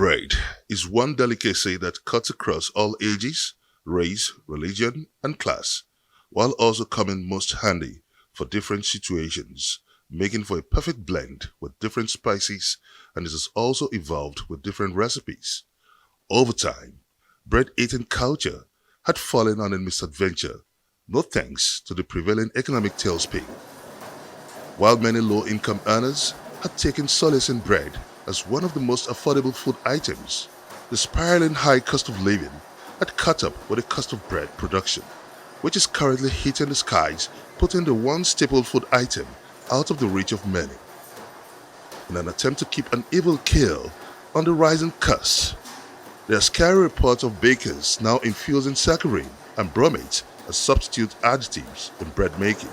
bread is one delicacy that cuts across all ages, race, religion, and class, while also coming most handy for different situations, making for a perfect blend with different spices, and it has also evolved with different recipes. Over time, bread eating culture had fallen on a misadventure, no thanks to the prevailing economic tailspin. While many low income earners had taken solace in bread as one of the most affordable food items, the spiraling high cost of living had caught up with the cost of bread production, which is currently hitting the skies, putting the one staple food item out of the reach of many. In an attempt to keep an evil kill on the rising costs, there are scary reports of bakers now infusing saccharine and bromate as substitute additives in bread making.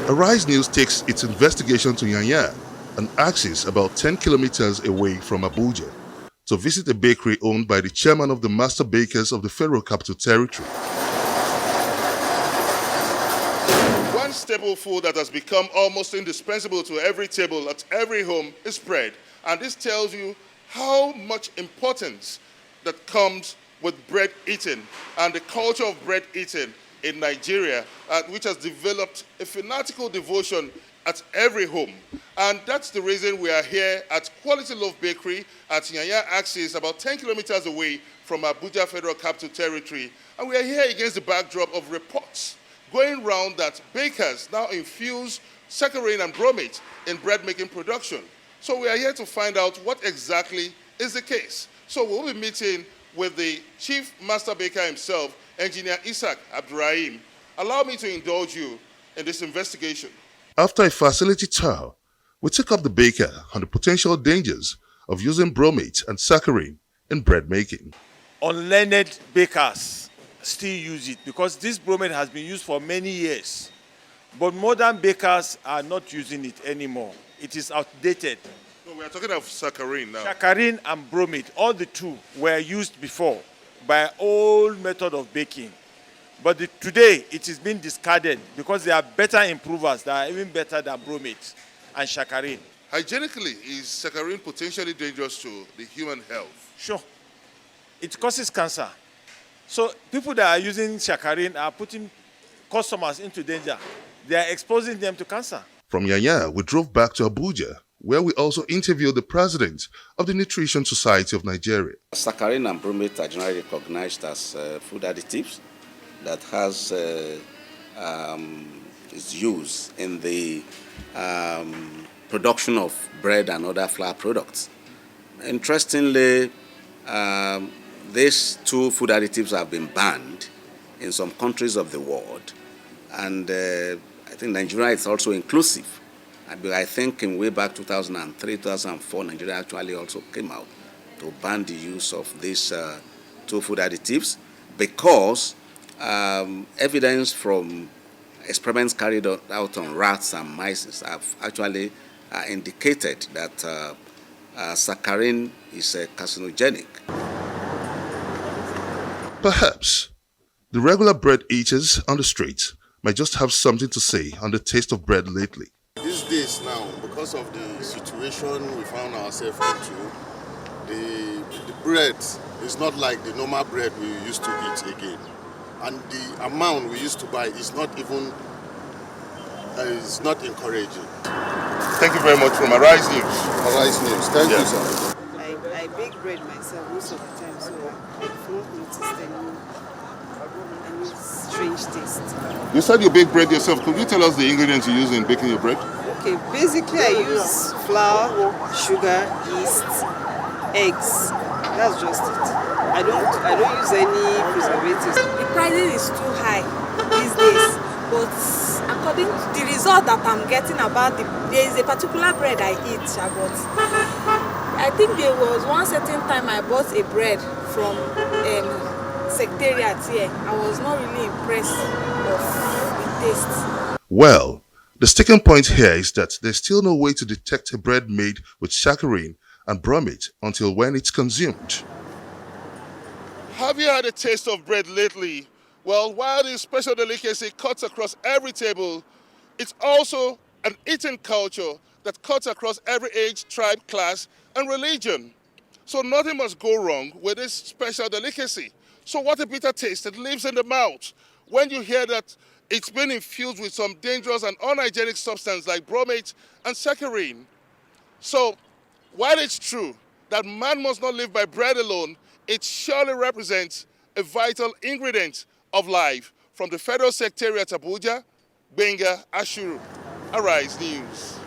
Arise News takes its investigation to Yanya, an axis about 10 kilometers away from Abuja, to visit a bakery owned by the chairman of the Master Bakers of the Federal Capital Territory. One staple food that has become almost indispensable to every table at every home is bread, and this tells you how much importance that comes with bread eating and the culture of bread eating in Nigeria, which has developed a fanatical devotion at every home. And that's the reason we are here at Quality Loaf Bakery at Yanya Axis, about 10 kilometers away from Abuja Federal Capital Territory. And we are here against the backdrop of reports going round that bakers now infuse saccharine and bromate in bread making production. So we are here to find out what exactly is the case. So we'll be meeting with the chief master baker himself, Engineer Isaac Abdurrahim. Allow me to indulge you in this investigation. After a facility tour, we took up the baker on the potential dangers of using bromate and saccharine in bread making. Unlearned bakers still use it because this bromate has been used for many years. But modern bakers are not using it anymore. It is outdated. No, we are talking of saccharine now. Saccharine and bromate, all the two were used before by old method of baking. But today, it is being discarded because they are better improvers that are even better than bromate and saccharine. Hygienically, is saccharine potentially dangerous to the human health? Sure. It causes cancer. So people that are using saccharine are putting customers into danger. They are exposing them to cancer. From Yanya, we drove back to Abuja, where we also interviewed the president of the Nutrition Society of Nigeria. Saccharine and bromate are generally recognized as food additives that has its use in the production of bread and other flour products. Interestingly, these two food additives have been banned in some countries of the world, and I think Nigeria is also inclusive. I think in way back 2003, 2004, Nigeria actually also came out to ban the use of these two food additives because evidence from experiments carried out on rats and mice have actually indicated that saccharine is carcinogenic. Perhaps the regular bread eaters on the streets might just have something to say on the taste of bread lately. These days now, because of the situation we found ourselves into, the bread is not like the normal bread we used to eat again. And the amount we used to buy is not even, is not encouraging. Thank you very much from Arise News. Arise News, thank you, sir. I bake bread myself most of the time, so I've not noticed any strange taste. You said you bake bread yourself. Could you tell us the ingredients you use in baking your bread? Okay, basically I use flour, sugar, yeast, eggs. That's just it. I don't use any preservatives. The pricing is too high these days, but according to the result that I'm getting about there is a particular bread I eat, but I think there was one certain time I bought a bread from Secretariat here. I was not really impressed of the taste. Well, the sticking point here is that there's still no way to detect a bread made with saccharine and bromate until when it's consumed. Have you had a taste of bread lately? Well, while this special delicacy cuts across every table, it's also an eating culture that cuts across every age, tribe, class, and religion. So nothing must go wrong with this special delicacy. So what a bitter taste it leaves in the mouth when you hear that it's been infused with some dangerous and unhygienic substance like bromate and saccharine. So while it's true that man must not live by bread alone, it surely represents a vital ingredient of life. From the Federal Secretariat Abuja, Benga Ashuru, Arise News.